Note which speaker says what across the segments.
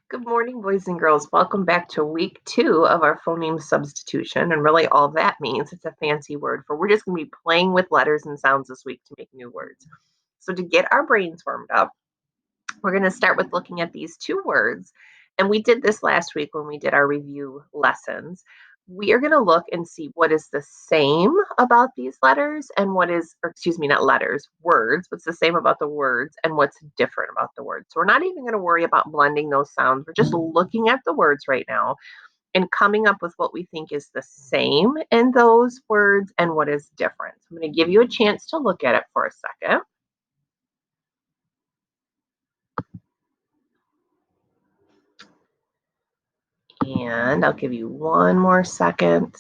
Speaker 1: Good morning, boys and girls. Welcome back to week 2 of our phoneme substitution. And really, all that means it's a fancy word for we're just going to be playing with letters and sounds this week to make new words. So, to get our brains warmed up, we're going to start with looking at these two words. And we did this last week when we did our review lessons. We are going to look and see what is the same about these letters and what is, or excuse me, not letters, words. What's the same about the words and what's different about the words. So we're not even going to worry about blending those sounds. We're just looking at the words right now and coming up with what we think is the same in those words and what is different. So I'm going to give you a chance to look at it for a second. And I'll give you one more second.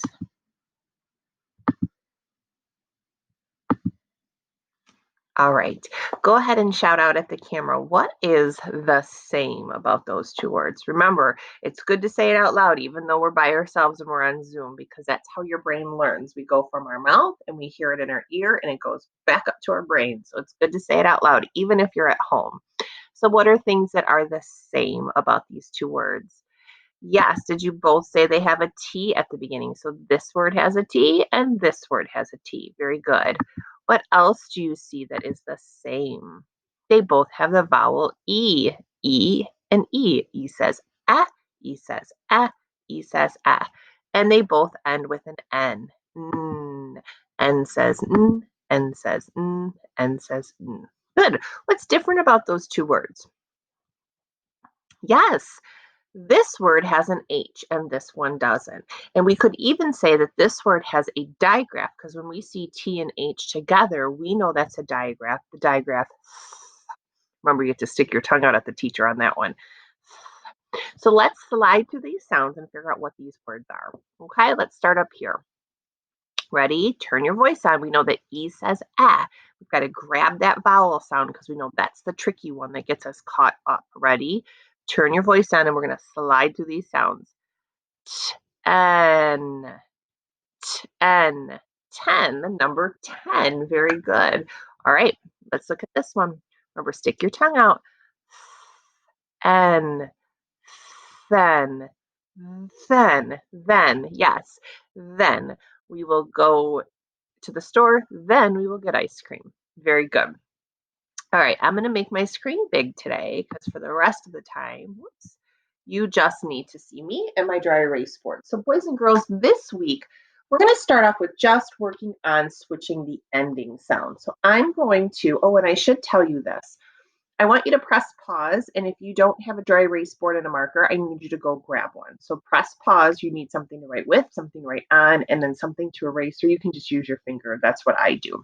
Speaker 1: All right, go ahead and shout out at the camera. What is the same about those two words? Remember, it's good to say it out loud, even though we're by ourselves and we're on Zoom, because that's how your brain learns. We go from our mouth and we hear it in our ear and it goes back up to our brain. So it's good to say it out loud, even if you're at home. So what are things that are the same about these two words? Yes, did you both say they have a T at the beginning? So this word has a T and this word has a T. Very good. What else do you see that is the same? They both have the vowel E. E and E. E says ah, E says ah, E says ah. And they both end with an N. N says n, N says n, N says n. Good. What's different about those two words? Yes, this word has an H and this one doesn't. And we could even say that this word has a digraph because when we see T and H together, we know that's a digraph. The digraph, remember, you have to stick your tongue out at the teacher on that one. So let's slide through these sounds and figure out what these words are. Okay, let's start up here. Ready? Turn your voice on. We know that E says ah. We've got to grab that vowel sound because we know that's the tricky one that gets us caught up. Ready? Turn your voice on and we're going to slide through these sounds. Ten, 10, 10, the number 10. Very good. All right, let's look at this one. Remember, stick your tongue out. N, then, then, yes, then we will go to the store, then we will get ice cream. Very good. All right, I'm going to make my screen big today because for the rest of the time, whoops, you just need to see me and my dry erase board. So boys and girls, this week, we're going to start off with just working on switching the ending sound. So I'm going to, oh, and I should tell you this. I want you to press pause, and if you don't have a dry erase board and a marker, I need you to go grab one. So press pause, you need something to write with, something to write on, and then something to erase, or you can just use your finger. That's what I do.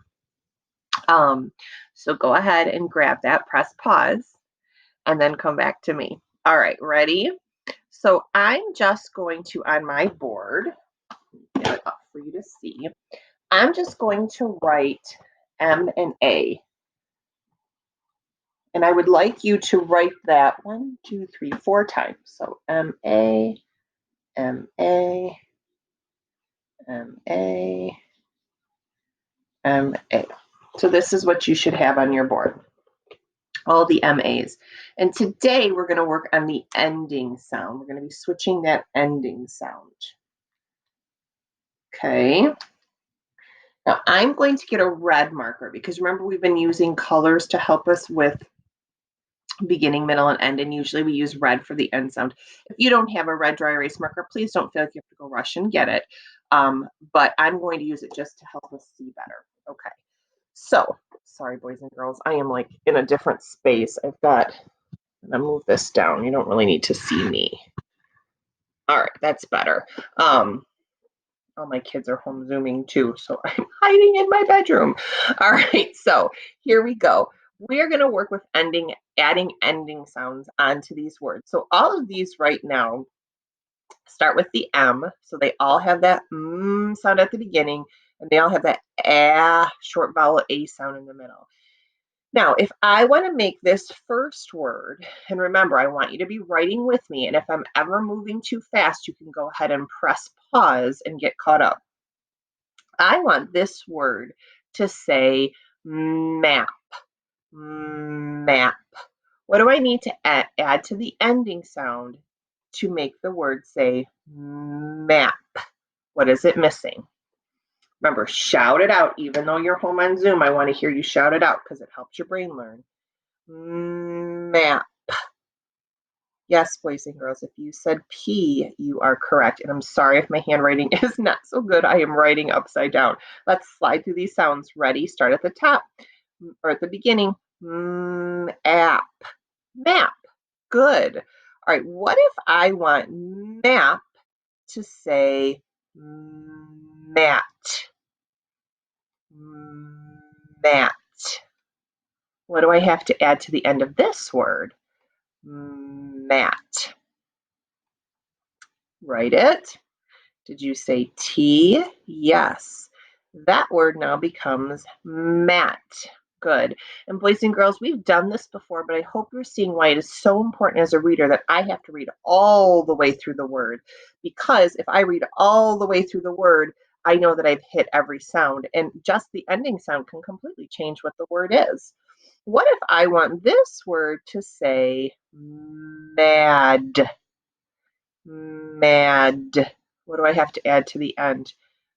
Speaker 1: So go ahead and grab that, press pause, and then come back to me. All right, ready? So I'm just going to, on my board, get it up for you to see, I'm just going to write M and A. And I would like you to write that 1, 2, 3, 4 times. So M-A, M-A, M-A, M-A. So this is what you should have on your board, all the M-As. And today we're going to work on the ending sound. We're going to be switching that ending sound. Okay. Now I'm going to get a red marker because remember we've been using colors to help us with beginning, middle, and end, and usually we use red for the end sound. If you don't have a red dry erase marker, please don't feel like you have to go rush and get it. But I'm going to use it just to help us see better. Okay. So, sorry, boys and girls, I am like in a different space. I'm gonna move this down. You don't really need to see me. All right, that's better. All my kids are home Zooming too, so I'm hiding in my bedroom. All right, so here we go. We're going to work with adding ending sounds onto these words. So all of these right now start with the M. So they all have that sound at the beginning, and they all have that short vowel A sound in the middle. Now, if I want to make this first word, and remember, I want you to be writing with me, and if I'm ever moving too fast, you can go ahead and press pause and get caught up. I want this word to say map, map. What do I need to add to the ending sound to make the word say map? What is it missing? Remember, shout it out. Even though you're home on Zoom, I want to hear you shout it out because it helps your brain learn. Map. Yes, boys and girls, if you said P, you are correct. And I'm sorry if my handwriting is not so good. I am writing upside down. Let's slide through these sounds. Ready? Start at the top or at the beginning. App. Map. Good. All right, what if I want map to say mat? Mat. What do I have to add to the end of this word? Mat. Write it. Did you say T? Yes. That word now becomes mat. Good. And boys and girls, we've done this before, but I hope you're seeing why it is so important as a reader that I have to read all the way through the word. Because if I read all the way through the word, I know that I've hit every sound, and just the ending sound can completely change what the word is. What if I want this word to say mad? Mad. What do I have to add to the end?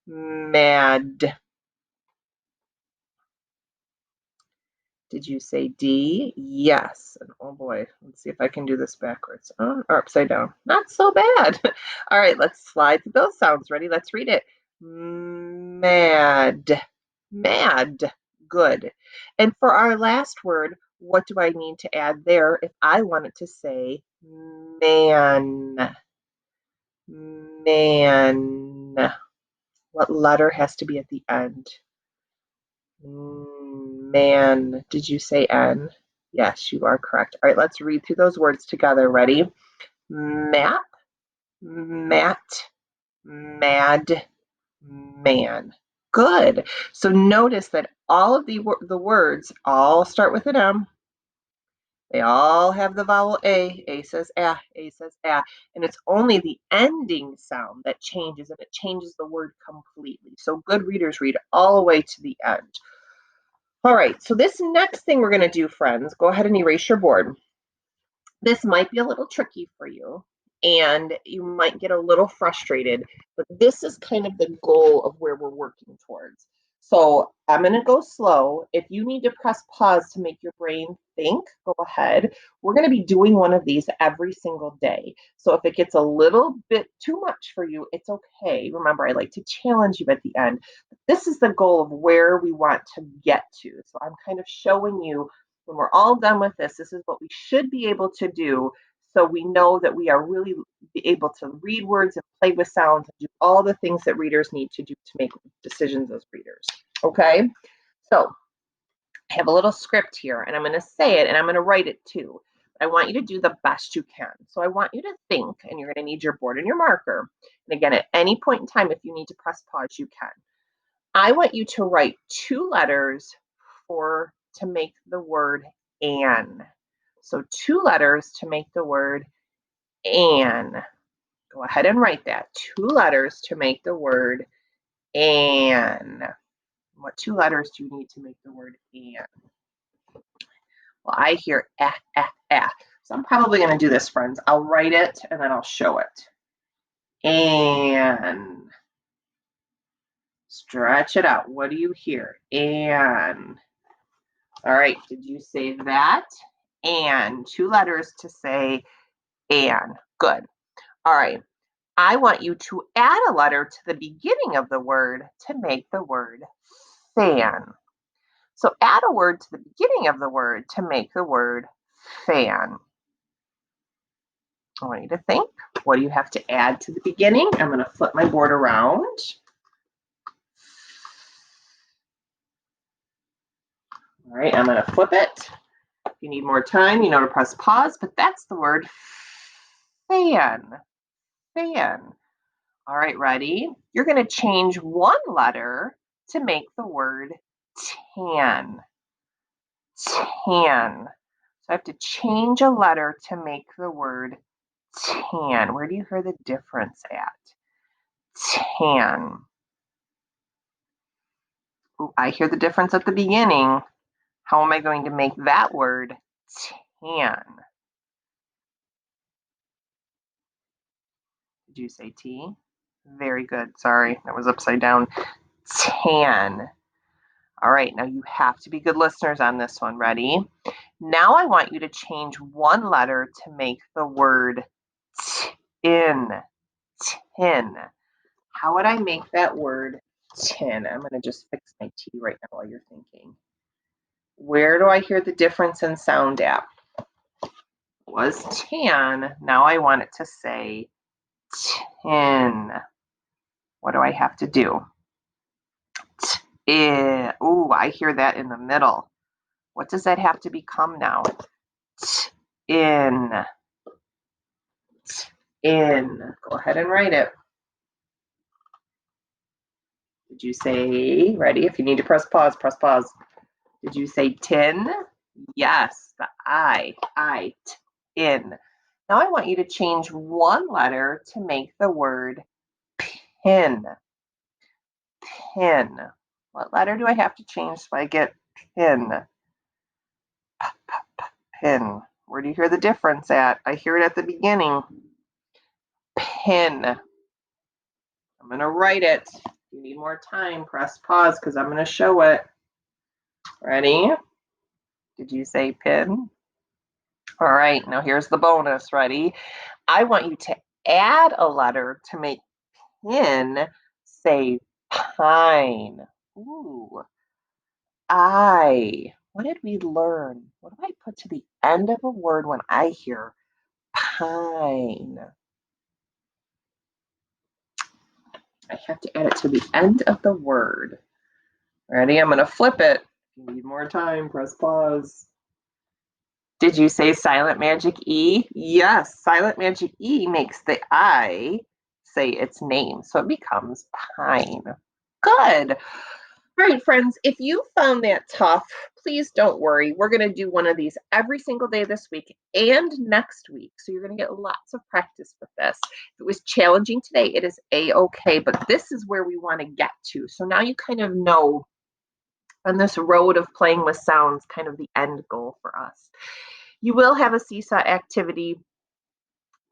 Speaker 1: Mad. Did you say D? Yes. And oh boy, let's see if I can do this backwards. Or upside down. Not so bad. All right, let's slide through those sounds. Ready? Let's read it. Mad. Mad. Good. And for our last word, what do I need to add there if I wanted to say man? Man. What letter has to be at the end? Man. Did you say N? Yes, you are correct. All right, let's read through those words together. Ready? Map, mat, mad, man. Good. So notice that all of the words all start with an M. They all have the vowel A. A says ah, A says ah. And it's only the ending sound that changes, and it changes the word completely. So good readers read all the way to the end. All right, so this next thing we're going to do, friends, go ahead and erase your board. This might be a little tricky for you, and you might get a little frustrated, but this is kind of the goal of where we're working towards. So I'm going to go slow. If you need to press pause to make your brain think, go ahead. We're going to be doing one of these every single day. So if it gets a little bit too much for you, it's okay. Remember, I like to challenge you at the end. This is the goal of where we want to get to. So I'm kind of showing you when we're all done with this, this is what we should be able to do so we know that we are really able to read words and play with sounds and do all the things that readers need to do to make decisions as readers. Okay? So I have a little script here, and I'm going to say it, and I'm going to write it too. I want you to do the best you can. So I want you to think, and you're going to need your board and your marker. And again, at any point in time, if you need to press pause, you can. I want you to write 2 letters to make the word an. So 2 letters to make the word an. Go ahead and write that. 2 letters to make the word an. What 2 letters do you need to make the word an? Well, I hear eh, eh, eh. So I'm probably going to do this, friends. I'll write it and then I'll show it. And stretch it out. What do you hear? And. All right, did you say that? And 2 letters to say and. Good. All right. I want you to add a letter to the beginning of the word to make the word fan. So add a word to the beginning of the word to make the word fan. I want you to think. What do you have to add to the beginning? I'm going to flip my board around. All right, I'm going to flip it. If you need more time, you know to press pause, but that's the word fan. Fan. All right, ready? You're going to change 1 letter to make the word tan. Tan. So I have to change a letter to make the word tan. Where do you hear the difference at? Tan. Ooh, I hear the difference at the beginning. How am I going to make that word Tan. Did you say T? Very good. Sorry, that was upside down. Tan. All right, now you have to be good listeners on this one. Ready? Now I want you to change one letter to make the word tin. Tin. How would I make that word tin? I'm going to just fix my T right now while you're thinking. Where do I hear the difference in sound at? It was tan. Now I want it to say tin. What do I have to do? Ooh, I hear that in the middle. What does that have to become now? In. In. Go ahead and write it. Did you say, ready? If you need to press pause, press pause. Did you say tin? Yes, the I, in. Now I want you to change one letter to make the word pin. Pin. What letter do I have to change so I get pin? Pin. Where do you hear the difference at? I hear it at the beginning. Pin. I'm going to write it. If you need more time, press pause because I'm going to show it. Ready? Did you say pin? All right, now here's the bonus. Ready? I want you to add a letter to make pin say pine. Ooh, What did we learn? What do I put to the end of a word when I hear pine? I have to add it to the end of the word. Ready? I'm going to flip it. If you need more time, press pause. Did you say silent magic E? Yes, silent magic E makes the I say its name, so it becomes pine. Good. All right, friends, if you found that tough, please don't worry. We're going to do one of these every single day this week and next week. So you're going to get lots of practice with this. If it was challenging today, it is a-okay, but this is where we want to get to. So now you kind of know on this road of playing with sounds, kind of the end goal for us. You will have a seesaw activity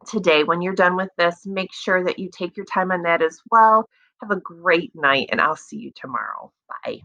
Speaker 1: today. When you're done with this, make sure that you take your time on that as well. Have a great night, and I'll see you tomorrow. Bye.